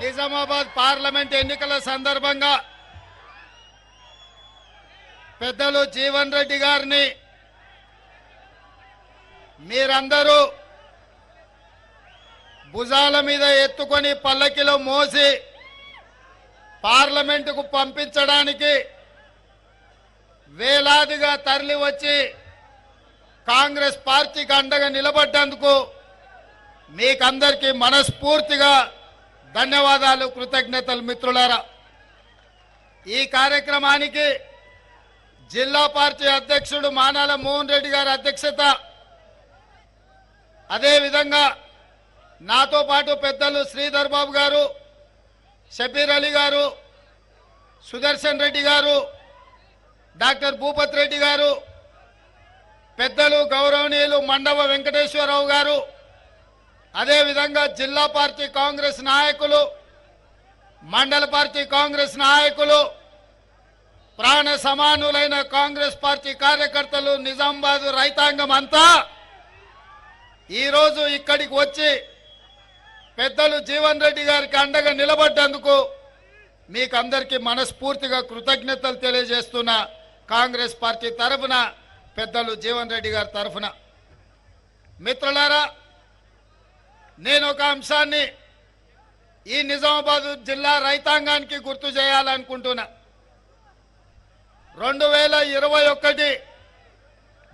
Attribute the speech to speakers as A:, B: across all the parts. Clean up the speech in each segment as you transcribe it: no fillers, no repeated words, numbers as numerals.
A: Nizamabad parliament ఎన్నికల సందర్భంగా పెద్దలు జీవన్ రెడ్డి గారిని మీరందరూ భుజాల మీద ఎత్తుకొని పల్లకిలో మోసి పార్లమెంటుకు పంపించడానికి వేలాదిగా తరలి వచ్చి కాంగ్రెస్ పార్టీకి అండగా నిలబడ్డందుకు మీకందరికీ మనస్ఫూర్తిగా ధన్యవాదాలు, కృతజ్ఞతలు. మిత్రులారా, ఈ కార్యక్రమానికి జిల్లా పార్టీ అధ్యక్షుడు మానాల మోహన్ రెడ్డి గారి అధ్యక్షత, అదేవిధంగా నాతో పాటు పెద్దలు శ్రీధర్ బాబు గారు, షబీర్ అలీ గారు, సుదర్శన్ రెడ్డి గారు, డాక్టర్ భూపత్ రెడ్డి గారు, పెద్దలు గౌరవనీయులు మండవ వెంకటేశ్వరరావు గారు, అదేవిధంగా జిల్లా పార్టీ కాంగ్రెస్ నాయకులు, మండల పార్టీ కాంగ్రెస్ నాయకులు, ప్రాణ సమానులైన కాంగ్రెస్ పార్టీ కార్యకర్తలు, నిజామాబాద్ రైతాంగం అంతా ఈరోజు ఇక్కడికి వచ్చి పెద్దలు జీవన్ రెడ్డి గారికి అండగా నిలబడ్డందుకు మీకు అందరికీ మనస్ఫూర్తిగా కృతజ్ఞతలు తెలియజేస్తున్న కాంగ్రెస్ పార్టీ తరఫున, పెద్దలు జీవన్ రెడ్డి గారి తరఫున. మిత్రులారా, నేను ఒక అంశాన్ని ఈ నిజామాబాద్ జిల్లా రైతాంగానికి గుర్తు చేయాలనుకుంటున్నా. 2021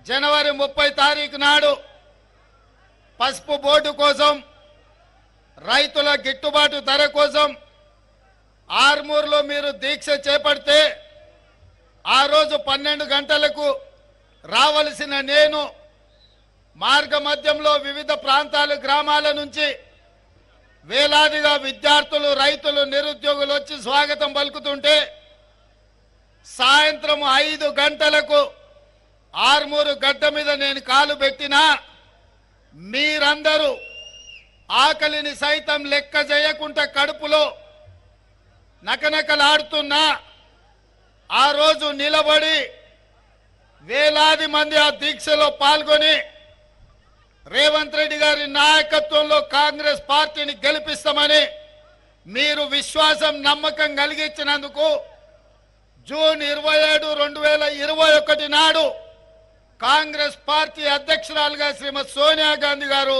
A: జనవరి 30 తారీఖు నాడు పసుపు బోర్డు కోసం, రైతుల గిట్టుబాటు ధర కోసం ఆర్మూర్లో మీరు దీక్ష చేపడితే ఆ రోజు 12 గంటలకు రావలసిన నేను మార్గ మధ్యంలో వివిధ ప్రాంతాలు, గ్రామాల నుంచి వేలాదిగా విద్యార్థులు, రైతులు, నిరుద్యోగులు వచ్చి స్వాగతం పలుకుతుంటే సాయంత్రం 5 గంటలకు ఆర్మూరు గడ్డ మీద నేను కాలు పెట్టినా మీరందరూ ఆకలిని సైతం లెక్క చేయకుండా కడుపులో నకనకలాడుతున్నా ఆ రోజు నిలబడి వేలాది మంది ఆ దీక్షలో పాల్గొని రేవంత్ రెడ్డి గారి నాయకత్వంలో కాంగ్రెస్ పార్టీని గెలిపిస్తామని మీరు విశ్వాసం, నమ్మకం కలిగించినందుకు జూన్ 27, 2021 నాడు కాంగ్రెస్ పార్టీ అధ్యక్షురాలుగా శ్రీమతి సోనియా గాంధీ గారు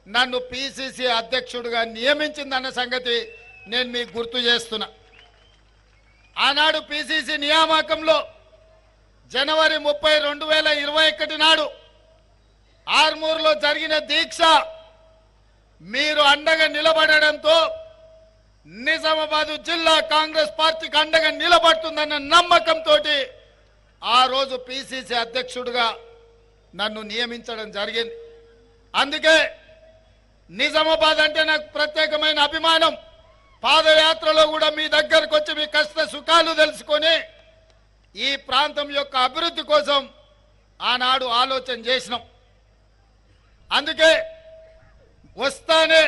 A: నన్ను పిసిసి అధ్యక్షుడిగా నియమించిందన్న సంగతి నేను మీకు గుర్తు చేస్తున్నా. ఆనాడు పిసిసి నియామకంలో జనవరి 30, 2021 నాడు ఆర్మూర్లో జరిగిన దీక్ష మీరు అండగా నిలబడడంతో నిజామాబాద్ జిల్లా కాంగ్రెస్ పార్టీకి అండగా నిలబడుతుందన్న నమ్మకంతో ఆ రోజు పిసిసి అధ్యక్షుడిగా నన్ను నియమించడం జరిగింది. అందుకే నిజామాబాద్ అంటే నాకు ప్రత్యేకమైన అభిమానం. పాదయాత్రలో కూడా మీ దగ్గరకు వచ్చి మీ కష్ట సుఖాలు తెలుసుకొని ఈ ప్రాంతం యొక్క అభివృద్ధి కోసం ఆనాడు ఆలోచన చేసినాం. అందుకే వస్తానే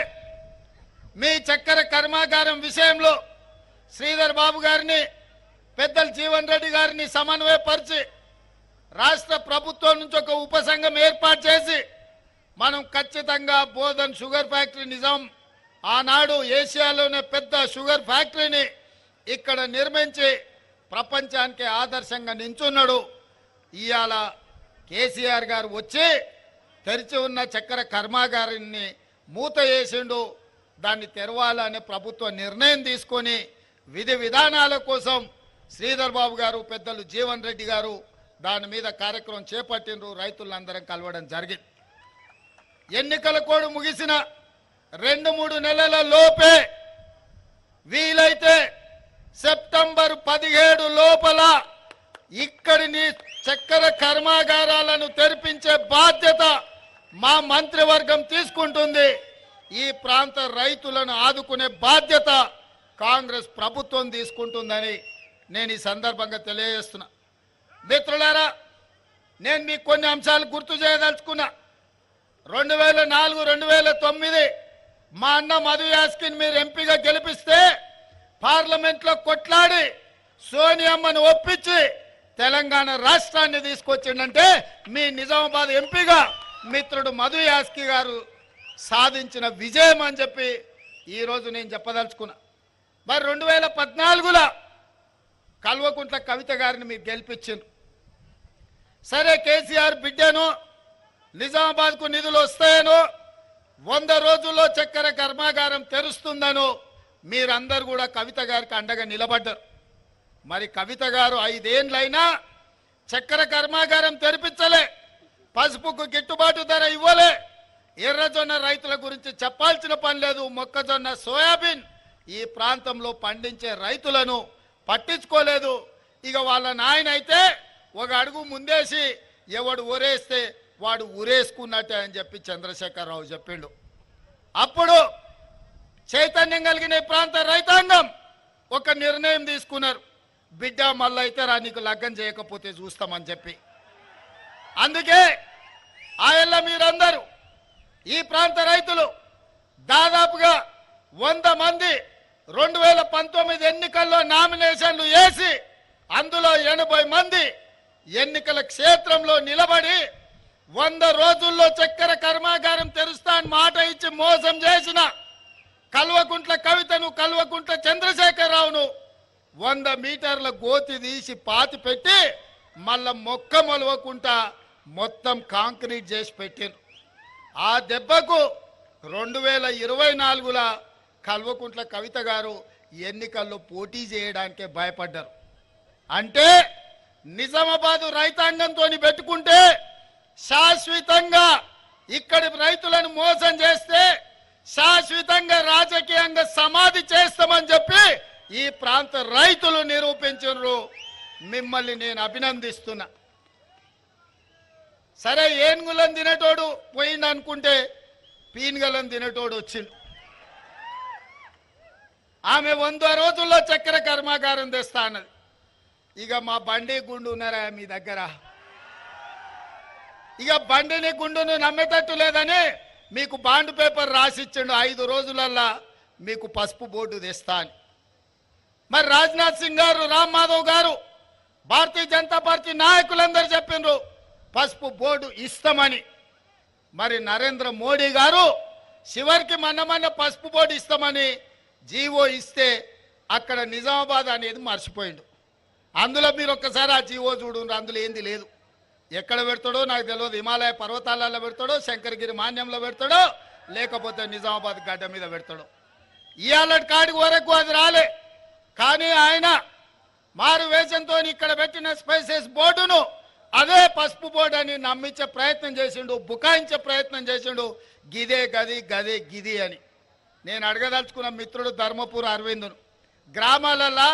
A: మీ చక్కెర కర్మాగారం విషయంలో శ్రీధర్ బాబు గారిని, పెద్దలు జీవన్ రెడ్డి గారిని సమన్వయపరిచి రాష్ట్ర ప్రభుత్వం నుంచి ఒక ఉపసంఘం ఏర్పాటు చేసి మనం ఖచ్చితంగా బోధన్ షుగర్ ఫ్యాక్టరీ, నిజాం ఆనాడు ఏషియాలోనే పెద్ద షుగర్ ఫ్యాక్టరీని ఇక్కడ నిర్మించి ప్రపంచానికి ఆదర్శంగా నించున్నాడు. ఇవాళ కేసీఆర్ గారు వచ్చి తెరిచి ఉన్న చక్కెర కర్మాగారాన్ని మూత వేసిండు. దాన్ని తెరవాలనే ప్రభుత్వ నిర్ణయం తీసుకొని విధి విధానాల కోసం శ్రీధర్ బాబు గారు, పెద్దలు జీవన్ రెడ్డి గారు దాని మీద కార్యక్రమం చేపట్టిండ్రు. రైతులందరం కలవడం జరిగింది. ఎన్నికల కోడ్ ముగిసిన 2-3 నెలల లోపే, వీలైతే సెప్టెంబర్ 17 లోపల ఇక్కడిని చక్కెర కర్మాగారాలను తెరిపించే బాధ్యత మా మంత్రివర్గం తీసుకుంటుంది. ఈ ప్రాంత రైతులను ఆదుకునే బాధ్యత కాంగ్రెస్ ప్రభుత్వం తీసుకుంటుందని నేను ఈ సందర్భంగా తెలియజేస్తున్నా. మిత్రులారా, నేను మీకు కొన్ని అంశాలు గుర్తు చేయదలుచుకున్నా. 2004, 2009 మా అన్న మధు యాస్కిన్ మీరు ఎంపీగా గెలిపిస్తే పార్లమెంట్లో కొట్లాడి సోనియమ్మను ఒప్పించి తెలంగాణ రాష్ట్రాన్ని తీసుకొచ్చిందంటే మీ నిజామాబాద్ ఎంపీగా మిత్రుడు మధు యాస్కి గారు సాధించిన విజయం అని చెప్పి ఈరోజు నేను చెప్పదలుచుకున్నా. మరి 2014లో కల్వకుంట్ల కవిత గారిని మీరు గెలిపించారు. సరే కేసీఆర్ బిడ్డను నిజామాబాద్కు నిధులు వస్తాయనో 100 రోజుల్లో చక్కెర కర్మాగారం తెరుస్తుందనో మీరందరూ కూడా కవిత గారికి అండగా నిలబడ్డారు. మరి కవిత గారు 5 ఏళ్ళైనా చక్కెర కర్మాగారం తెరిపించలే, పసుపుకు గిట్టుబాటు ధర ఇవ్వలే, ఎర్రజొన్న రైతుల గురించి చెప్పాల్సిన పని లేదు. మొక్కజొన్న సోయాబీన్ ఈ ప్రాంతంలో పండించే రైతులను పట్టించుకోలేదు. ఇక వాళ్ళ నాయన అయితే ఒక అడుగు ముందేసి ఎవడు ఊరేస్తే వాడు ఊరేసుకున్నట్టే అని చెప్పి చంద్రశేఖరరావు చెప్పిండు. అప్పుడు చైతన్యం కలిగిన ఈ ప్రాంత రైతాంగం ఒక నిర్ణయం తీసుకున్నారు, బిడ్డ మళ్ళైతే రా నీకు లగ్గం చేయకపోతే చూస్తామని చెప్పి. అందుకే ఆయల్ల మీరందరూ ఈ ప్రాంత రైతులు దాదాపుగా 100 మంది 2019 ఎన్నికల్లో నామినేషన్లు వేసి అందులో 80 మంది ఎన్నికల క్షేత్రంలో నిలబడి 100 రోజుల్లో చక్కెర కర్మాగారం తెరుస్తా అని మాట ఇచ్చి మోసం చేసిన కల్వకుంట్ల కవితను, కల్వకుంట్ల చంద్రశేఖరరావును 100 మీటర్ల గోతి తీసి పాతి పెట్టి మళ్ళా మొక్క మొలవకుండా మొత్తం కాంక్రీట్ చేసి పెట్టారు. ఆ దెబ్బకు 2024లో కల్వకుంట్ల కవిత గారు ఎన్నికల్లో పోటీ చేయడానికే భయపడ్డారు. అంటే నిజామాబాదు రైతాంగంతో పెట్టుకుంటే శాశ్వతంగా ఇక్కడి రైతులను మోసం చేస్తే శాశ్వతంగా రాజకీయంగా సమాధి చేస్తామని చెప్పి ఈ ప్రాంత రైతులు నిరూపించారు. మిమ్మల్ని నేను అభినందిస్తున్నా. సరే ఏనుగులను తినేటోడు పోయింది అనుకుంటే పీనుగలను తినేటోడు వచ్చిండు. ఆమె 100 రోజుల్లో చక్కెర కర్మాగారం తెస్తా అన్నది. ఇక మా బండి గుండు ఉన్నారా మీ దగ్గర? ఇక బండిని గుండును నమ్మేటట్టు లేదని మీకు బాండ్ పేపర్ రాసిచ్చిండు, 5 రోజులల్లా మీకు పసుపు బోర్డు తెస్తా అని. మరి రాజ్నాథ్ సింగ్ గారు, రామ్ మాధవ్ గారు, భారతీయ జనతా పార్టీ నాయకులందరూ చెప్పిండ్రు పసుపు బోర్డు ఇస్తామని. మరి నరేంద్ర మోడీ గారు చివరికి మొన్న పసుపు బోర్డు ఇస్తామని జీవో ఇస్తే అక్కడ నిజామాబాద్ అనేది మర్చిపోయిండు. అందులో మీరు ఒక్కసారి ఆ జీవో చూడండి, అందులో ఏంది లేదు. ఎక్కడ పెడతాడో నాకు తెలియదు, హిమాలయ పర్వతాలలో పెడతాడో, శంకరగిరి మాన్యంలో పెడతాడో, లేకపోతే నిజామాబాద్ గడ్డ మీద పెడతాడో. ఇవాళ కాడికి వరకు అది రాలే. కానీ ఆయన మారు వేషంతో ఇక్కడ పెట్టిన స్పైసెస్ బోర్డును అదే పసుపు బోర్డు అని నమ్మించే ప్రయత్నం చేసిండు, బుకాయించే ప్రయత్నం చేసిండు. గిదే గది గదే గిది అని. నేను అడగదలుచుకున్న మిత్రుడు ధర్మపుర అరవిందును, గ్రామాలలో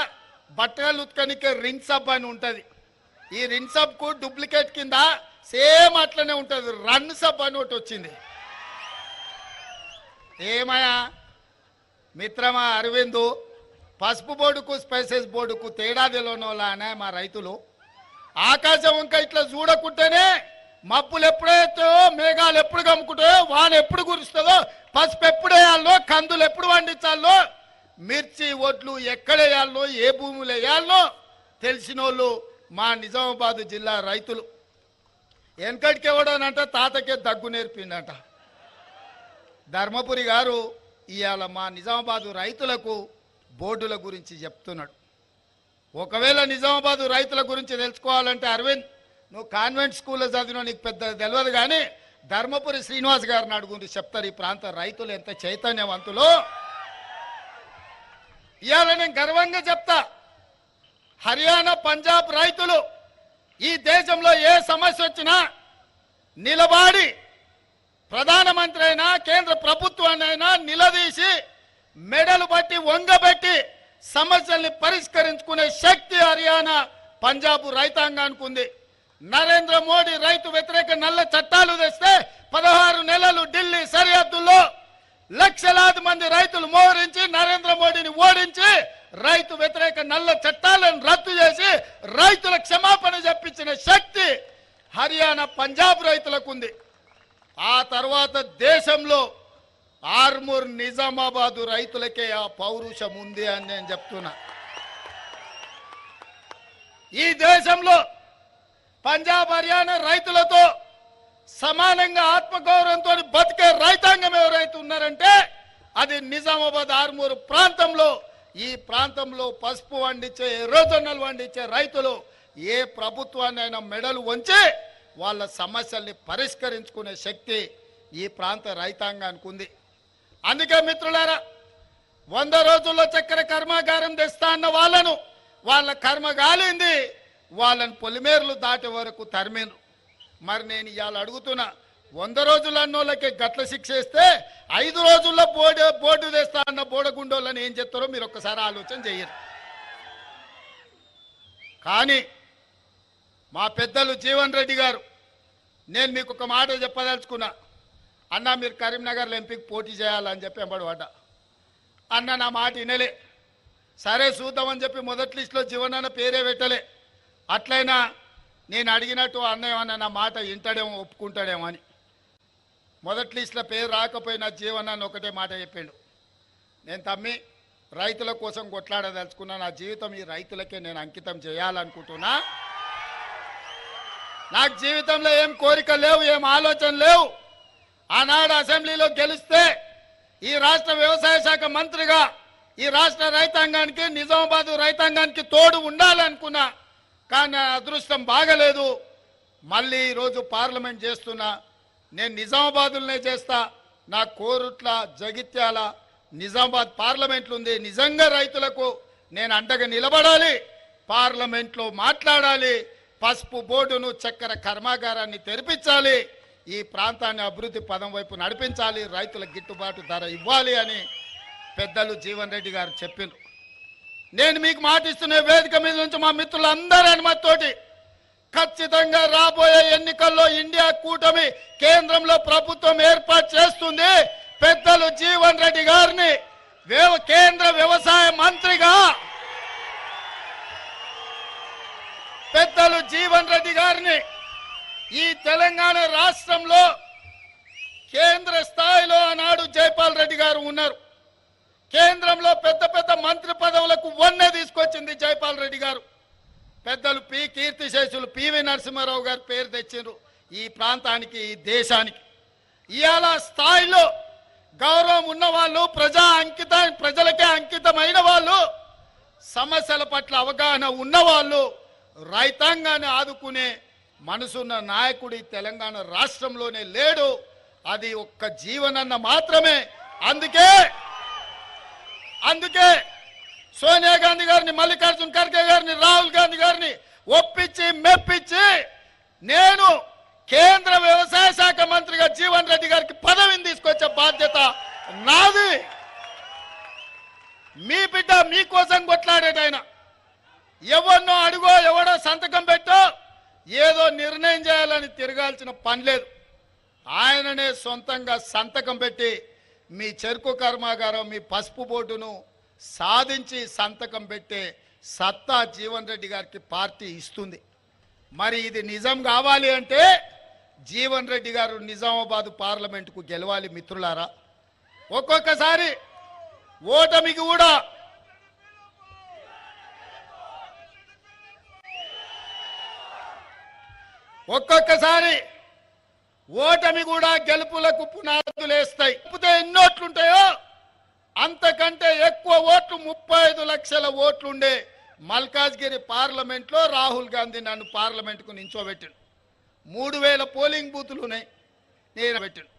A: బట్టలు ఉత్కనికే రిన్ సబ్ అని ఉంటుంది. ఈ రిన్ సబ్కు డూప్లికేట్ కింద సేమ్ అట్లనే ఉంటుంది రన్ సబ్ అని ఒకటి వచ్చింది. ఏమయ్యా మిత్రమా అరవిందు, పసుపు బోర్డుకు స్పైసెస్ బోర్డుకు తేడా తెలియనోళ్ళనే మా రైతులు. ఆకాశం ఇంకా ఇట్లా చూడకుంటేనే మబ్బులు ఎప్పుడైతాయో, మేఘాలు ఎప్పుడు కమ్ముకుంటాయో, వాన ఎప్పుడు కురుస్తుందో, పసుపు ఎప్పుడు వేయాలో, కందులు ఎప్పుడు పండించాలో, మిర్చి ఒడ్లు ఎక్కడ వేయాలో, ఏ భూములు వేయాలో తెలిసిన వాళ్ళు మా నిజామాబాద్ జిల్లా రైతులు. వెనకటికి ఎవడోనంట తాతకే దగ్గు నేర్పిండట. ధర్మపురి గారు ఇవాళ మా నిజామాబాదు రైతులకు బోర్డుల గురించి చెప్తున్నాడు. ఒకవేళ నిజామాబాదు రైతుల గురించి తెలుసుకోవాలంటే అరవింద్, నువ్వు కాన్వెంట్ స్కూల్లో చదివినా నీకు పెద్ద తెలియదు, కానీ ధర్మపురి శ్రీనివాస్ గారిని అడుగుండి చెప్తారు ఈ ప్రాంత రైతులు ఎంత చైతన్యవంతులో. ఇవాళ నేను గర్వంగా చెప్తా, హర్యానా పంజాబ్ రైతులు ఈ దేశంలో ఏ సమస్య వచ్చినా నిలబడి ప్రధానమంత్రి అయినా కేంద్ర ప్రభుత్వాన్నైనా నిలదీసి మెడలు బట్టి వంగబెట్టి సమస్యల్ని పరిష్కరించుకునే శక్తి హర్యానా పంజాబ్ రైతాంగానికి ఉంది. నరేంద్ర మోడీ రైతు వ్యతిరేక నల్ల చట్టాలు తెస్తే 16 నెలలు ఢిల్లీ సరిహద్దుల్లో లక్షలాది మంది రైతులు మోహరించి నరేంద్ర మోడీని ఓడించి రైతు వ్యతిరేక నల్ల చట్టాలను రద్దు చేసి రైతుల క్షమాపణ చెప్పించిన శక్తి హర్యానా పంజాబ్ రైతులకు ఉంది. ఆ తర్వాత దేశంలో ఆర్మూర్ నిజామాబాదు రైతులకే ఆ పౌరుషం ఉంది అని నేను చెప్తున్నా. ఈ దేశంలో పంజాబ్ హర్యానా రైతులతో సమానంగా ఆత్మగౌరవంతో బతికే రైతాంగం ఎవరైతే ఉన్నారంటే అది నిజామాబాద్ ఆర్మూరు ప్రాంతంలో ఈ ప్రాంతంలో పసుపు పండించే ఎర్రజొన్నలు పండించే రైతులు ఏ ప్రభుత్వాన్నైనా మెడలు వంచి వాళ్ళ సమస్యల్ని పరిష్కరించుకునే శక్తి ఈ ప్రాంత రైతాంగానికి ఉంది. అందుకే మిత్రులారా, 100 రోజుల్లో చక్కెర కర్మాగారం తెస్తా అన్న వాళ్ళను వాళ్ళ కర్మ గాలింది, వాళ్ళని పొలిమేర్లు దాటే వరకు తరిమిండ్రు. మరి నేను ఇవాళ అడుగుతున్నా, 100 రోజులు అన్నోళ్ళకి గట్ల శిక్ష ఇస్తే 5 రోజుల్లో బోర్డు తెస్తా అన్న బోడగుండోళ్ళని ఏం చెప్తారో మీరు ఒక్కసారి ఆలోచన చెయ్యరు. కానీ మా పెద్దలు జీవన్ రెడ్డి గారు, నేను మీకు ఒక మాట చెప్పదలుచుకున్నా. అన్న మీరు కరీంనగర్లో ఎంపీకి పోటీ చేయాలని చెప్పి ఎంబడిపడ్డా. అన్న నా మాట వినలే. సరే చూద్దామని చెప్పి మొదటి లిస్టులో జీవన్ అన్న పేరే పెట్టలే. అట్లయినా నేను అడిగినట్టు అన్న ఏమన్నా నా మాట వింటాడేమో, ఒప్పుకుంటాడేమో అని. మొదటి లిస్టులో పేరు రాకపోయినా జీవన్ అన్న ఒకటే మాట చెప్పిండు, నేను తమ్మి రైతుల కోసం కొట్లాడదలుచుకున్నా, నా జీవితం ఈ రైతులకే నేను అంకితం చేయాలనుకుంటున్నా. నాకు జీవితంలో ఏం కోరిక లేవు, ఏం ఆలోచన లేవు. ఆనాడు అసెంబ్లీలో గెలిస్తే ఈ రాష్ట్ర వ్యవసాయ శాఖ మంత్రిగా ఈ రాష్ట్ర రైతాంగానికి, నిజామాబాద్ రైతాంగానికి తోడు ఉండాలనుకున్నా. కానీ నా అదృష్టం బాగలేదు. మళ్ళీ ఈరోజు పార్లమెంట్ చేస్తున్నా. నేను నిజామాబాద్లోనే చేస్తా. నా కోరుట్ల, జగిత్యాల, నిజామాబాద్ పార్లమెంట్లు ఉంది. నిజంగా రైతులకు నేను అండగా నిలబడాలి, పార్లమెంట్లో మాట్లాడాలి, పసుపు బోర్డును, చక్కెర కర్మాగారాన్ని తెరిపించాలి, ఈ ప్రాంతాన్ని అభివృద్ధి పదం వైపు నడిపించాలి, రైతులకు గిట్టుబాటు ధర ఇవ్వాలి అని పెద్దలు జీవన్ రెడ్డి గారు చెప్పిండ్రు. నేను మీకు మాటిస్తున్న వేదిక మీద నుంచి మా మిత్రులందరి అనుమతితోటి ఖచ్చితంగా రాబోయే ఎన్నికల్లో ఇండియా కూటమి కేంద్రంలో ప్రభుత్వం ఏర్పాటు చేస్తుంది. పెద్దలు జీవన్ రెడ్డి గారిని కేంద్ర వ్యవసాయ మంత్రిగా, పెద్దలు జీవన్ రెడ్డి గారిని ఈ తెలంగాణ రాష్ట్రంలో కేంద్ర స్థాయిలో ఆనాడు జైపాల్ రెడ్డి గారు ఉన్నారు. కేంద్రంలో పెద్ద పెద్ద మంత్రి పదవులకు వన్నె తీసుకొచ్చింది జైపాల్ రెడ్డి గారు. పెద్దలు కీర్తిశేషులు పివి నరసింహారావు గారు పేరు తెచ్చిండ్రు ఈ ప్రాంతానికి, ఈ దేశానికి. ఇవాళ స్థాయిలో గౌరవం ఉన్నవాళ్ళు, ప్రజలకే అంకితమైన వాళ్ళు, సమస్యల పట్ల అవగాహన ఉన్నవాళ్ళు, రైతాంగాన్ని ఆదుకునే మనసున్న నాయకుడి తెలంగాణ రాష్ట్రంలోనే లేడు. అది ఒక్క జీవనన్న మాత్రమే. అందుకే సోనియా గాంధీ గారిని, మల్లికార్జున ఖర్గే గారిని, రాహుల్ గాంధీ గారిని ఒప్పించి మెప్పించి నేను కేంద్ర వ్యవసాయ శాఖ మంత్రిగా జీవన్ రెడ్డి గారికి పదవిని తీసుకొచ్చే బాధ్యత నాది. మీ బిడ్డ మీకోసం కొట్లాడేటైన ఎవరినో అడుగో, ఎవడో సంతకం పెట్టో ఏదో నిర్ణయం చేయాలని తిరగాల్సిన పని లేదు. ఆయననే సొంతంగా సంతకం పెట్టి మీ చెరుకు కర్మాగారం, మీ పసుపు బోర్డును సాధించి సంతకం పెట్టే సత్తా జీవన్ రెడ్డి గారికి పార్టీ ఇస్తుంది. మరి ఇది నిజం కావాలి అంటే జీవన్ రెడ్డి గారు నిజామాబాద్ పార్లమెంటుకు గెలవాలి మిత్రులారా. ఒక్కొక్కసారి ఓటమికి కూడా గెలుపులకు పునాదులేస్తాయి. ఎన్నోట్లుంటాయో అంతకంటే ఎక్కువ ఓట్లు, 35 లక్షల ఓట్లుండే మల్కాజ్గిరి పార్లమెంట్లో రాహుల్ గాంధీ నన్ను పార్లమెంటుకు నించోబెట్టాడు. 3000 పోలింగ్ బూతులు ఉన్నాయి. నేను పెట్టాను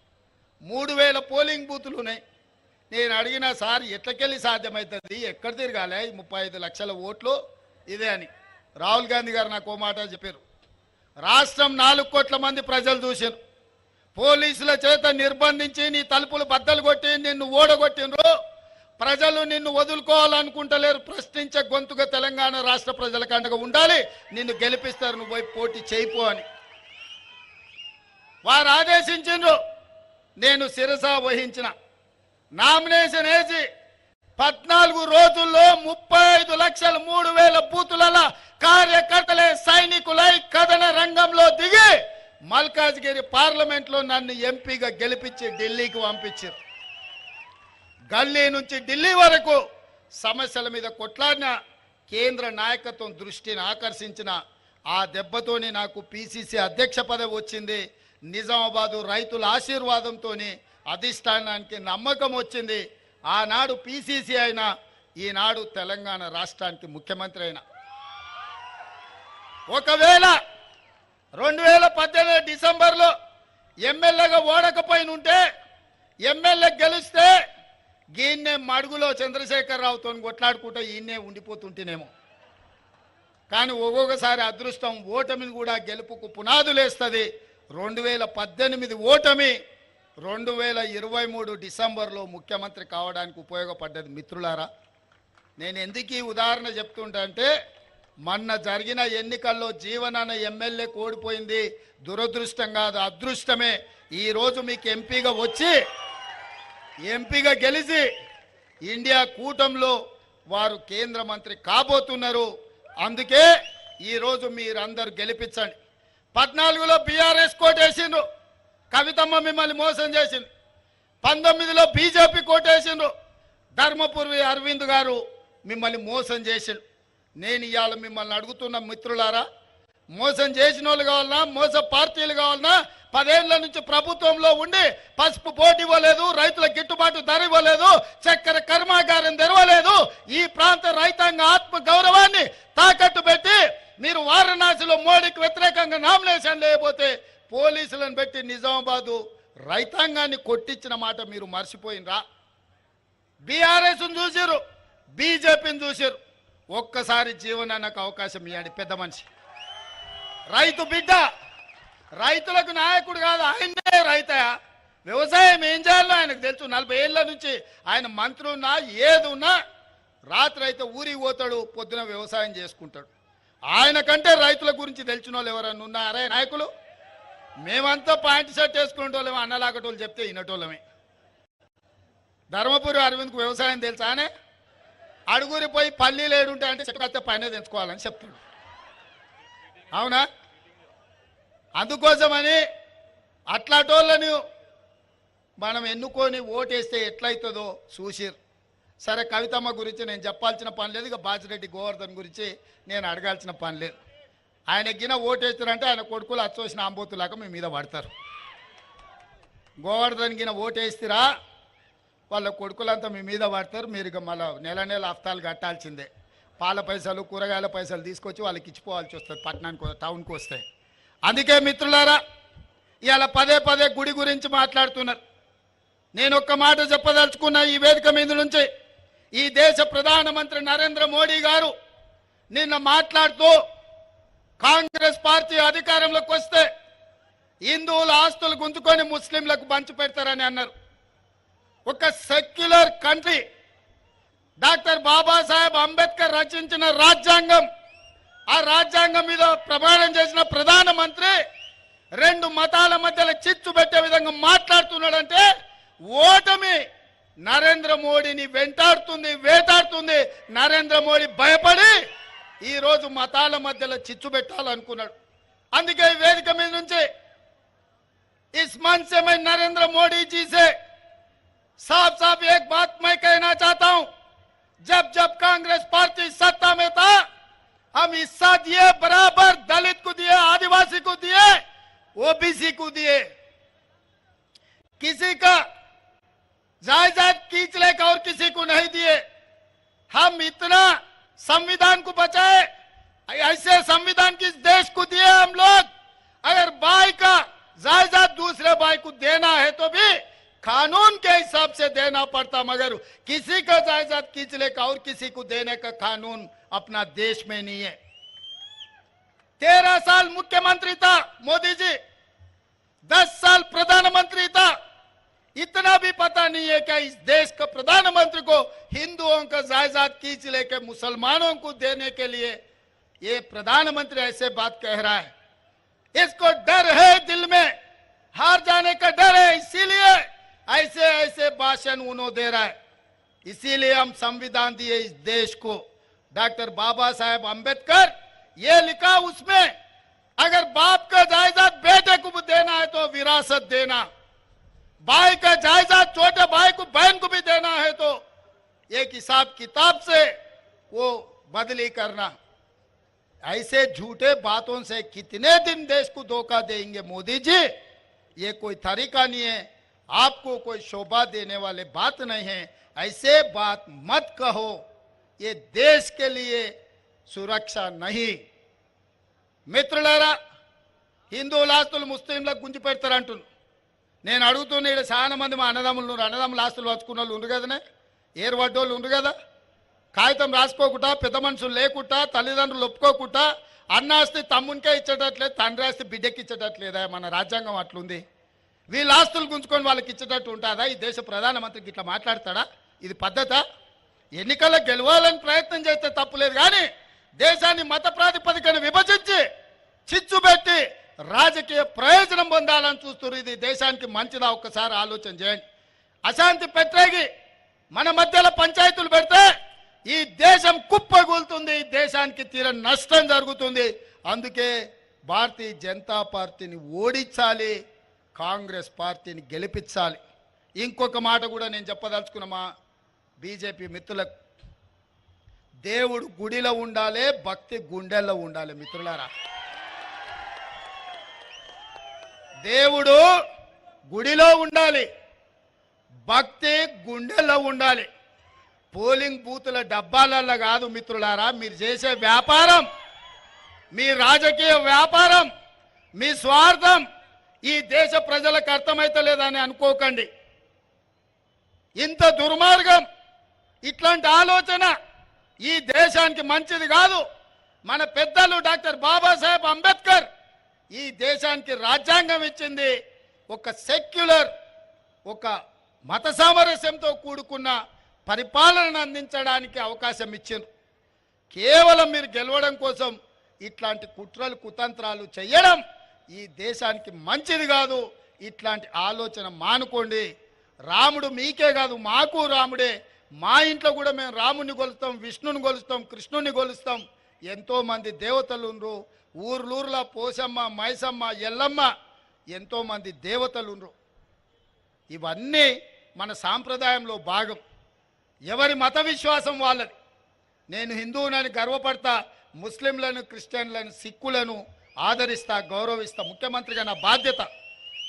A: 3000 పోలింగ్ బూతులు ఉన్నాయి. నేను అడిగినా, సార్ ఎట్లకెళ్ళి సాధ్యమవుతుంది, ఎక్కడ తిరగాలి 35 లక్షల ఓట్లు ఇదే అని. రాహుల్ గాంధీ గారు నాకు ఓ మాట చెప్పారు, రాష్ట్రం 4 కోట్ల మంది ప్రజలు చూశారు, పోలీసుల చేత నిర్బంధించి నీ తలుపులు బద్దలు కొట్టి నిన్ను ఓడగొట్టినరు, ప్రజలు నిన్ను వదులుకోవాలనుకుంటలేరు, ప్రశ్నించే గొంతుగా తెలంగాణ రాష్ట్ర ప్రజలకు అండగా ఉండాలి, నిన్ను గెలిపిస్తారు, నువ్వు పోయి పోటీ చేయిపో అని వారు ఆదేశించిండ్రు. నేను శిరస వహించిన, నామినేషన్ వేసి 14 రోజుల్లో 35,03,000 బూతుల కార్యకర్తలే సైనికులై కథన రంగంలో దిగి మల్కాజ్గిరి పార్లమెంట్లో నన్ను ఎంపీగా గెలిపించి ఢిల్లీకి పంపించారు. గల్లీ నుంచి ఢిల్లీ వరకు సమస్యల మీద కొట్లాడిన కేంద్ర నాయకత్వం దృష్టిని ఆకర్షించిన ఆ దెబ్బతోని నాకు పిసిసి అధ్యక్ష పదవి వచ్చింది. నిజామాబాదు రైతుల ఆశీర్వాదంతో అధిష్టానానికి నమ్మకం వచ్చింది. ఆనాడు పిసిసి అయినా ఈనాడు తెలంగాణ రాష్ట్రానికి ముఖ్యమంత్రి అయిన. ఒకవేళ 2018 డిసెంబర్లో ఎమ్మెల్యేగా ఓడకపోయినుంటే, ఎమ్మెల్యే గెలిస్తే గీన్నే మడుగులో చంద్రశేఖరరావుతో కొట్లాడుకుంటూ ఈయన్నే ఉండిపోతుంటేనేమో. కానీ ఒక్కొక్కసారి అదృష్టం ఓటమిని కూడా గెలుపుకు పునాదులేస్తుంది. 2018 ఓటమి 2023 డిసెంబర్లో ముఖ్యమంత్రి కావడానికి ఉపయోగపడ్డది. మిత్రులారా, నేను ఎందుకు ఈ ఉదాహరణ చెప్తుంటా అంటే, మొన్న జరిగిన ఎన్నికల్లో జీవనాన్న ఎమ్మెల్యే ఓడిపోయింది దురదృష్టం కాదు, అదృష్టమే. ఈరోజు మీకు ఎంపీగా వచ్చి, ఎంపీగా గెలిచి ఇండియా కూటమిలో వారు కేంద్ర మంత్రి కాబోతున్నారు. అందుకే ఈరోజు మీరందరూ గెలిపించండి. 14లో బీఆర్ఎస్ కోటేసిండ్రు, కవితమ్మ మిమ్మల్ని మోసం చేసింది. 19లో బీజేపీ కోటేసిండ్రు, ధర్మపురి అరవింద్ గారు మిమ్మల్ని మోసం చేసిండు. నేను ఇవాళ మిమ్మల్ని అడుగుతున్న మిత్రులారా, మోసం చేసిన వాళ్ళు కావాలన్నా, మోస పార్టీలు కావాలన్నా, 10 ఏళ్ల నుంచి ప్రభుత్వంలో ఉండి పసుపు పోటీ ఇవ్వలేదు, రైతుల గిట్టుబాటు ధర ఇవ్వలేదు, చక్కెర కర్మాగారం తెరవలేదు, ఈ ప్రాంత రైతాంగ ఆత్మ గౌరవాన్ని తాకట్టు పెట్టి మీరు వారణాసిలో మోడీకి వ్యతిరేకంగా నామినేషన్ లేకపోతే పోలీసులను పెట్టి నిజామాబాదు రైతాంగాన్ని కొట్టించిన మాట మీరు మర్చిపోయినరా? బీఆర్ఎస్ను చూసిరు, బీజేపీని చూసిరు. ఒక్కసారి జీవనానికి అవకాశం ఇవ్వండి. పెద్ద మనిషి, రైతు బిడ్డ, రైతులకు నాయకుడు కాదు, ఆయనే రైతయా. వ్యవసాయం ఏం చేయాలో ఆయనకు తెలుసు. 40 ఏళ్ల నుంచి ఆయన మంత్రి ఉన్నా ఏదున్నా రాత్రి అయితే ఊరికి పోతాడు, పొద్దున వ్యవసాయం చేసుకుంటాడు. ఆయన కంటే రైతుల గురించి తెలిసిన వాళ్ళు ఎవరన్నా ఉన్నారే నాయకులు? మేమంతా పాయింట్ షర్ట్ వేసుకునేటోళ్ళమే, అన్నలాగటోళ్ళు చెప్తే వినటోళ్ళమే. ధర్మపురి అరవింద్కు వ్యవసాయం తెలుసానే? అడుగురి పోయి పల్లీలు ఏడుంటే అంటే చెట్టుకత్తే పైన తెంచుకోవాలని చెప్తాడు. అవునా? అందుకోసమని అట్లాటోళ్ళని మనం ఎన్నుకొని ఓటేస్తే ఎట్లయితుందో చూసిరు. సరే, కవితమ్మ గురించి నేను చెప్పాల్సిన పని లేదు, ఇక బాజిరెడ్డి గోవర్ధన్ గురించి నేను అడగాల్సిన పని లేదు. ఆయన గిన ఓటేస్తారంటే ఆయన కొడుకులు అచ్చోసిన ఆంబోతులాగా మీ మీద పడతారు. గోవర్ధన్ గిన ఓటేస్తారా వాళ్ళ కొడుకులంతా మీ మీద పడతారు. మీరు ఇక మళ్ళీ నెల నెల హఫ్తాలు కట్టాల్సిందే. పాల పైసలు, కూరగాయల పైసలు తీసుకొచ్చి వాళ్ళకి ఇచ్చిపోవాల్సి వస్తుంది, పట్టణానికి టౌన్కి వస్తాయి. అందుకే మిత్రులారా, ఇవాళ పదే గుడి గురించి మాట్లాడుతున్నారు. నేను ఒక్క మాట చెప్పదలుచుకున్న ఈ వేదిక మీద నుంచి, ఈ దేశ ప్రధానమంత్రి నరేంద్ర మోడీ గారు నిన్న మాట్లాడుతూ కాంగ్రెస్ పార్టీ అధికారంలోకి వస్తే హిందువుల ఆస్తులు గుంజుకొని ముస్లింలకు పంచి పెడతారని అన్నారు. ఒక secular country, doctor Babasaheb Ambedkar రచించిన రాజ్యాంగం, ఆ రాజ్యాంగం మీద ప్రమాణం చేసిన ప్రధానమంత్రి 2 మతాల మధ్యలో చిచ్చు పెట్టే విధంగా మాట్లాడుతున్నాడంటే ఓటమి నరేంద్ర మోడీని వెంటాడుతుంది, వేటాడుతుంది. నరేంద్ర మోడీ భయపడి ఈరోజు మతాల మధ్యలో చిచ్చు పెట్టాలనుకున్నాడు. అందుకే ఈ వేదిక మీద నుంచి इस मंच से मैं नरेंद्र मोदी जी से साफ साफ एक बात मैं कहना चाहता हूं, जब जब कांग्रेस पार्टी सत्ता में था हम हिस्सा दिए, बराबर दलित को दिए, आदिवासी को दिए, ओबीसी को दिए, किसी का जायदाद खींच लेकर और किसी को नहीं दिए। हम इतना संविधान को बचाए, ऐसे संविधान किस देश को दिए हम लोग। अगर भाई का जायदाद दूसरे भाई को देना है तो भी कानून के हिसाब से देना पड़ता, मगर किसी का जायदाद खींच लेकर और किसी को देने का कानून अपना देश में नहीं है। 13 साल मुख्यमंत्री था मोदी जी, 10 साल प्रधानमंत्री था। इतना भी पता नहीं है कि इस देश का प्रधानमंत्री को हिंदुओं का जायदाद खींच लेकर मुसलमानों को देने के लिए ये प्रधानमंत्री ऐसे बात कह रहा है। इसको डर है, दिल में हार जाने का डर है, इसीलिए ऐसे ऐसे भाषण उन्होंने दे रहा है। इसीलिए हम संविधान दिए इस देश को। डॉक्टर बाबा साहेब अंबेडकर ये लिखा उसमें, अगर बाप का जायदाद बेटे को भी देना है तो विरासत देना, भाई का जायदाद छोटे भाई को, बहन को भी देना है तो एक हिसाब किताब से वो बदली करना। ऐसे झूठे बातों से कितने दिन देश को धोखा देंगे मोदी जी? ये कोई तरीका नहीं है, आपको कोई शोभा देने वाले बात नहीं है। ऐसे बात मत कहो, ये देश के लिए सुरक्षा नहीं। మిత్రులారా, హిందువుల ఆస్తులు ముస్లింలకు గుంజి పెడతారంటున్నారు. నేను అడుగుతున్నా, ఇక్కడ చాలా మంది మా అన్నదమ్ముల ఆస్తులు వచ్చుకున్న వాళ్ళు ఉండ్రు కదనే, ఏర్పడ్డోళ్ళు ఉండ్రు కదా. కాగితం రాసుకోకుండా, పెద్ద మనుషులు లేకుండా, తల్లిదండ్రులు ఒప్పుకోకుండా అన్నాస్తి తమ్మునికే ఇచ్చేటట్లేదు, తండ్రి ఆస్తి బిడ్డకి ఇచ్చేటట్లేదా? మన రాజ్యాంగం అట్లుంది. వీళ్ళ ఆస్తులు గుంజుకొని వాళ్ళకి ఇచ్చేటట్టు ఉంటుందా? ఈ దేశ ప్రధానమంత్రికి ఇట్లా మాట్లాడతాడా? ఇది పద్ధత? ఎన్నికల్లో గెలవాలని ప్రయత్నం చేస్తే తప్పులేదు, కానీ దేశాన్ని మత ప్రాతిపదికన విభజించి చిచ్చు పెట్టి రాజకీయ ప్రయోజనం పొందాలని చూస్తున్నారు. ఇది దేశానికి మంచిదా? ఒక్కసారి ఆలోచన చేయండి. అశాంతి పెట్టేగి మన మధ్యలో పంచాయతీలు పెడితే ఈ దేశం కుప్పగూలుతుంది, ఈ దేశానికి తీరని నష్టం జరుగుతుంది. అందుకే భారతీయ జనతా పార్టీని ఓడించాలి, కాంగ్రెస్ పార్టీని గెలిపించాలి. ఇంకొక మాట కూడా నేను చెప్పదలుచుకున్న మా బీజేపీ మిత్రులకు, దేవుడు గుడిలో ఉండాలి, భక్తి గుండెల్లో ఉండాలి. మిత్రులారా, దేవుడు గుడిలో ఉండాలి, భక్తి గుండెల్లో ఉండాలి. పోలింగ్ బూతుల డబ్బాలల్లో కాదు మిత్రులారా. మీరు చేసే వ్యాపారం, మీ రాజకీయ వ్యాపారం, మీ స్వార్థం ఈ దేశ ప్రజలకు అర్థమైతలేదని అనుకోకండి. ఇంత దుర్మార్గం, ఇట్లాంటి ఆలోచన ఈ దేశానికి మంచిది కాదు. మన పెద్దలు డాక్టర్ బాబాసాహెబ్ అంబేద్కర్ ఈ దేశానికి రాజ్యాంగం ఇచ్చింది. ఒక సెక్యులర్, ఒక మత సామరస్యంతో కూడుకున్న పరిపాలనను అందించడానికి అవకాశం ఇచ్చింది. కేవలం మీరు గెలవడం కోసం ఇట్లాంటి కుట్రలు కుతంత్రాలు చేయడం ఈ దేశానికి మంచిది కాదు. ఇట్లాంటి ఆలోచన మానుకోండి. రాముడు మీకే కాదు, మాకు రాముడే. మా ఇంట్లో కూడా మేము రాముని కొలుస్తాం, విష్ణుని కొలుస్తాం, కృష్ణుని కొలుస్తాం. ఎంతోమంది దేవతలు ఉండ్రు. ఊర్లూర్ల పోసమ్మ, మైసమ్మ, ఎల్లమ్మ, ఎంతోమంది దేవతలు ఉండ్రు. ఇవన్నీ మన సాంప్రదాయంలో భాగం. ఎవరి మత విశ్వాసం వాళ్ళది. నేను హిందువునని గర్వపడతా, ముస్లింలను, క్రిస్టియన్లను, సిక్కులను ఆదరిస్తా, గౌరవిస్తా. ముఖ్యమంత్రిగా నా బాధ్యత.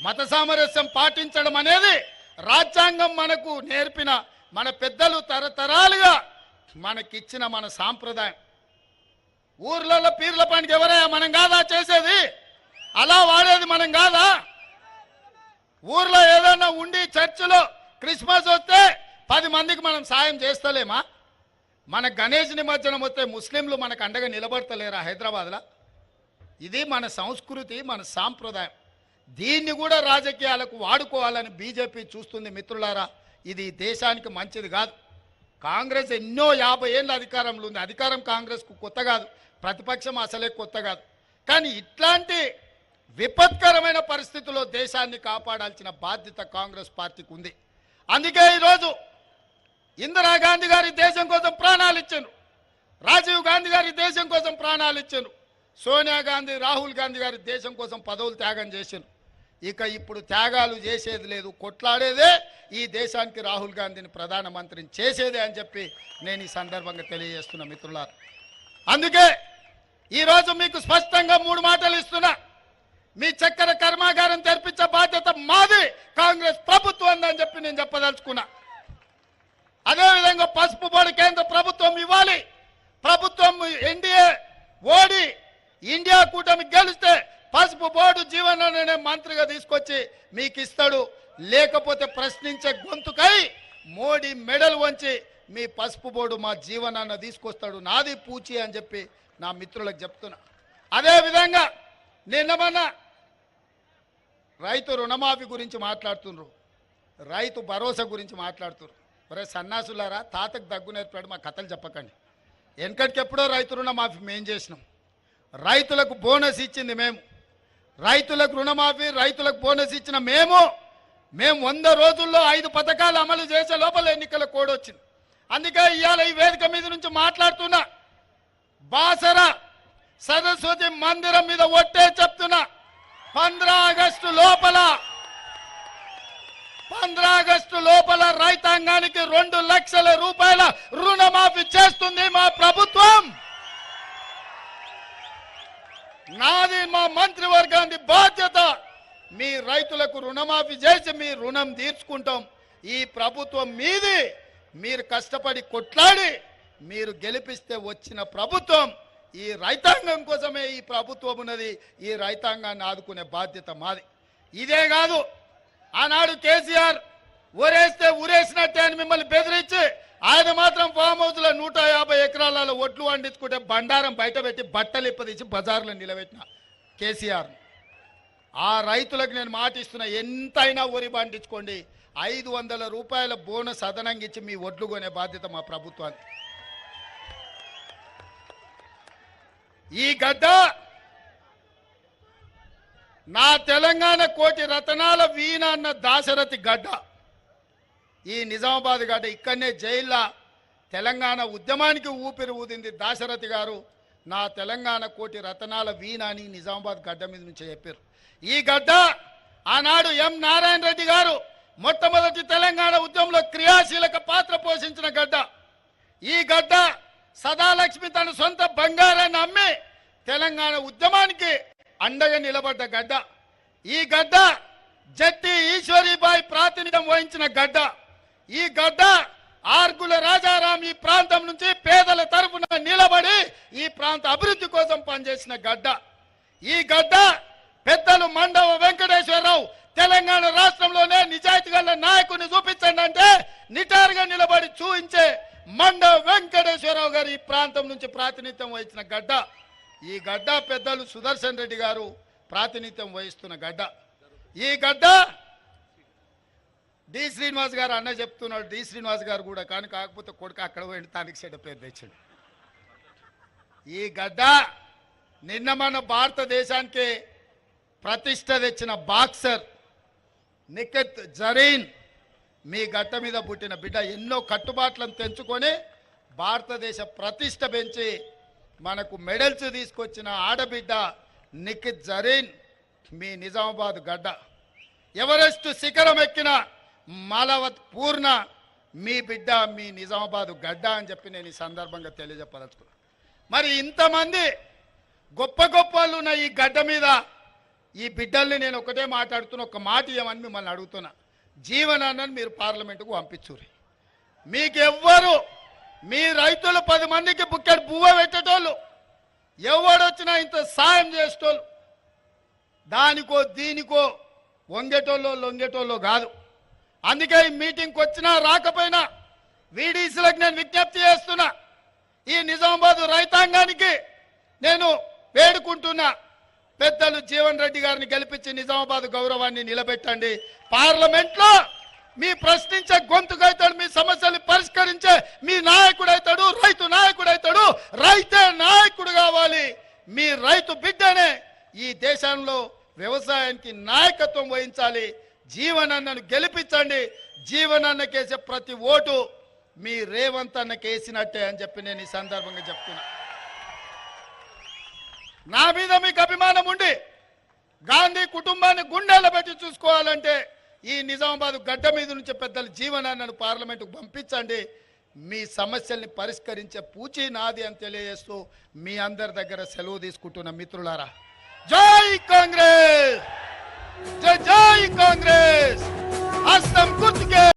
A: మత సామరస్యం పాటించడం అనేది రాజ్యాంగం మనకు నేర్పిన, మన పెద్దలు తరతరాలుగా మనకిచ్చిన మన సాంప్రదాయం. ఊర్లలో పీర్ల పండుగ ఎవరయ్యా? మనం కాదా చేసేది? అలా వాడేది మనం కాదా? ఊర్లో ఏదైనా ఉండి చర్చిలో క్రిస్మస్ వస్తే 10 మందికి మనం సాయం చేస్తలేమా? మన గణేష్ నిమజ్జనం వస్తే ముస్లింలు మనకు అండగా నిలబడతలేరా హైదరాబాద్లో? ఇది మన సంస్కృతి, మన సాంప్రదాయం. దీన్ని కూడా రాజకీయాలకు వాడుకోవాలని బీజేపీ చూస్తుంది. మిత్రులారా, ఇది దేశానికి మంచిది కాదు. కాంగ్రెస్ ఎన్నో 50 ఏళ్ళ అధికారంలో ఉంది. అధికారం కాంగ్రెస్కు కొత్త కాదు, ప్రతిపక్షం అసలే కొత్త కాదు. కానీ ఇట్లాంటి విపత్కరమైన పరిస్థితుల్లో దేశాన్ని కాపాడాల్సిన బాధ్యత కాంగ్రెస్ పార్టీకి ఉంది. అందుకే ఈరోజు ఇందిరాగాంధీ గారి దేశం కోసం ప్రాణాలు ఇచ్చారు, రాజీవ్ గాంధీ గారి దేశం కోసం ప్రాణాలు ఇచ్చారు, సోనియా గాంధీ, రాహుల్ గాంధీ గారి దేశం కోసం పదవులు త్యాగం చేశారు. ఇక ఇప్పుడు త్యాగాలు చేసేది లేదు, కొట్లాడేదే ఈ దేశానికి రాహుల్ గాంధీని ప్రధానమంత్రిని చేసేదే అని చెప్పి నేను ఈ సందర్భంగా తెలియజేస్తున్నా మిత్రులారా. అందుకే ఈరోజు మీకు స్పష్టంగా 3 మాటలు ఇస్తున్నా. మీ చక్కెర కర్మాగారం తెరిపించే బాధ్యత మాది, కాంగ్రెస్ ప్రభుత్వం అని చెప్పి నేను చెప్పదలుచుకున్నా. అదేవిధంగా పసుపు బోర్డు కేంద్ర ప్రభుత్వం ఇవ్వాలి. ప్రభుత్వం ఎన్డీఏ ఓడి ఇండియా కూటమి గెలిస్తే పసుపు బోర్డు జీవన మంత్రిగా తీసుకొచ్చి మీకు ఇస్తాడు. లేకపోతే ప్రశ్నించే గొంతుకై మోడీ మెడల్ వంచి మీ పసుపు బోర్డు మా జీవనాన్ని తీసుకొస్తాడు. నాది పూచి అని చెప్పి నా మిత్రులకు చెప్తున్నా. అదేవిధంగా నిన్న రైతు రుణమాఫీ గురించి మాట్లాడుతున్నారు, రైతు భరోసా గురించి మాట్లాడుతున్నారు. ఒరే సన్నాసులారా, తాతకు దగ్గు నేర్పాడు మా కథలు చెప్పకండి. వెనకటికెప్పుడో రైతు రుణమాఫీ మేము చేసినాం. రైతులకు బోనస్ ఇచ్చింది మేము. రైతులకు రుణమాఫీ, రైతులకు బోనస్ ఇచ్చిన మేము 100 రోజుల్లో 5 పథకాలు అమలు చేసే లోపల ఎన్నికల కోడ్ వచ్చింది. అందుకే ఇవాళ ఈ వేదిక మీద నుంచి మాట్లాడుతున్నా. బాసర సరస్వతి మందిరం మీద ఒట్టే చెప్తున్నా, 15 ఆగస్టు లోపల రైతాంగానికి 2 లక్షల రూపాయల రుణమాఫీ చేస్తుంది మా ప్రభుత్వం. నాది, మా మంత్రివర్గానికి బాధ్యత. మీ రైతులకు రుణమాఫీ చేసి మీ రుణం తీర్చుకుంటాం. ఈ ప్రభుత్వం మీది. మీరు కష్టపడి కొట్లాడి మీరు గెలిపిస్తే వచ్చిన ప్రభుత్వం ఈ రైతాంగం కోసమే ఈ ప్రభుత్వం ఉన్నది. ఈ రైతాంగాన్ని ఆదుకునే బాధ్యత మాది. ఇదే కాదు, ఆనాడు కేసీఆర్ ఊరేస్తే ఊరేసినట్టే అని మిమ్మల్ని బెదిరించి ఆయన మాత్రం ఫామ్ హౌస్లో 150 ఎకరాలలో ఒడ్లు వండించుకుంటే బండారం బయట పెట్టి బట్టలు ఇప్పదీసి బజార్లో నిలబెట్టిన కేసీఆర్. ఆ రైతులకు నేను మాటిస్తున్నా, ఎంతైనా వరి పండించుకోండి, 500 రూపాయల బోనస్ అదనంగా ఇచ్చి మీ ఒడ్లు కొనే బాధ్యత మా ప్రభుత్వానికి. ఈ గడ్డ నా తెలంగాణ కోటి రతనాల వీణ అన్న దాశరథి గడ్డ. ఈ నిజామాబాద్ గడ్డ ఇక్కడనే జైల్లో తెలంగాణ ఉద్యమానికి ఊపిరి ఊదింది దాశరథి గారు. నా తెలంగాణ కోటి రతనాల వీణ అని నిజామాబాద్ గడ్డ మీద నుంచి చెప్పారు. ఈ గడ్డ ఆనాడు ఎం నారాయణ రెడ్డి గారు మొట్టమొదటి తెలంగాణ ఉద్యమంలో క్రియాశీలక పాత్ర పోషించిన గడ్డ. ఈ గడ్డ సదాలక్ష్మి తన సొంత బంగారాన్ని అమ్మి తెలంగాణ ఉద్యమానికి అండగా నిలబడ్డ గడ్డ. ఈ గడ్డ జట్టి ఈశ్వరీబాయి ప్రాతినిధ్యం వహించిన గడ్డ. ఈ గడ్డ ఆర్గుల రాజారాం ఈ ప్రాంతం నుంచి పేదల తరఫున నిలబడి ఈ ప్రాంత అభివృద్ధి కోసం పనిచేసిన గడ్డ. ఈ గడ్డ పెద్దలు మండవ వెంకటేశ్వరరావు తెలంగాణ రాష్ట్రంలోనే నిజాయితీ గల నాయకుని చూపించండి అంటే నిటారుగా నిలబడి చూపించే మండవ వెంకటేశ్వరరావు గారు ఈ ప్రాంతం నుంచి ప్రాతినిధ్యం వహించిన గడ్డ. ఈ గడ్డ పెద్దలు సుదర్శన్ రెడ్డి గారు ప్రాతినిధ్యం వహిస్తున్న గడ్డ. ఈ గడ్డ డి శ్రీనివాస్ గారు అన్న చెప్తున్నాడు, డి శ్రీనివాస్ గారు కూడా కానీ కాకపోతే కొడుకు అక్కడ పోయి తానికి చెడ్డ పేరు తెచ్చాడు. ఈ గడ్డ నిన్న మన భారతదేశానికి ప్రతిష్ట తెచ్చిన బాక్సర్ నిఖత్ జరీన్ మీ గడ్డ మీద పుట్టిన బిడ్డ. ఎన్నో కట్టుబాట్లను తెంచుకొని భారతదేశ ప్రతిష్ట పెంచి మనకు మెడల్స్ తీసుకొచ్చిన ఆడబిడ్డ నిఖత్ జరీన్ మీ నిజామాబాద్ గడ్డ. ఎవరెస్ట్ శిఖరం ఎక్కిన మాలవత్ పూర్ణ మీ బిడ్డ మీ నిజామాబాద్ గడ్డ అని చెప్పి నేను ఈ సందర్భంగా తెలియజెప్పదలుచుకున్నాను. మరి ఇంతమంది గొప్ప గొప్ప వాళ్ళు ఉన్న ఈ గడ్డ మీద ఈ బిడ్డల్ని నేను ఒకటే మాట్లాడుతున్నా, ఒక మాట ఇవ్వమని మిమ్మల్ని అడుగుతున్నా. జీవనాన్ని మీరు పార్లమెంటుకు పంపించుర్రి. మీకెవ్వరు మీ రైతులు 10 మందికి బుక్కెడు బువ్వ పెట్టేటోళ్ళు, ఎవడొచ్చినా ఇంత సాయం చేసేటోళ్ళు, దానికో దీనికో వంగేటోళ్ళు లొంగేటోళ్ళు కాదు. అందుకే ఈ మీటింగ్కి వచ్చినా రాకపోయినా వీడీసీలకు నేను విజ్ఞప్తి చేస్తున్నా. ఈ నిజామాబాద్ రైతాంగానికి నేను వేడుకుంటున్నా, పెద్దలు జీవన్ రెడ్డి గారిని గెలిపించి నిజామాబాద్ గౌరవాన్ని నిలబెట్టండి. పార్లమెంట్లో మీ ప్రశ్నించే గొంతుకైతాడు, మీ సమస్యలు పరిష్కరించే మీ నాయకుడు అవుతాడు, రైతు నాయకుడు అవుతాడు. రైతే నాయకుడు కావాలి. మీ రైతు బిడ్డనే ఈ దేశంలో వ్యవసాయానికి నాయకత్వం వహించాలి. జీవనన్నను గెలిపించండి. జీవనన్నకేసే ప్రతి ఓటు మీ రేవంత్ అన్నకేసినట్టే అని చెప్పి నేను ఈ సందర్భంగా చెప్తున్నా. నా మీద మీకు అభిమానం ఉండి గాంధీ కుటుంబాన్ని గుండెల్లో పెట్టి చూసుకోవాలంటే ఈ నిజామాబాద్ గడ్డ మీద నుంచి పెద్దలు జీవనాన్నను పార్లమెంటుకు పంపించండి. మీ సమస్యల్ని పరిష్కరించే పూచి నాది అని తెలియజేస్తూ మీ అందరి దగ్గర సెలవు తీసుకుంటున్న మిత్రులారా, జై కాంగ్రెస్, జై జై కాంగ్రెస్. హస్తం గుర్తుకే.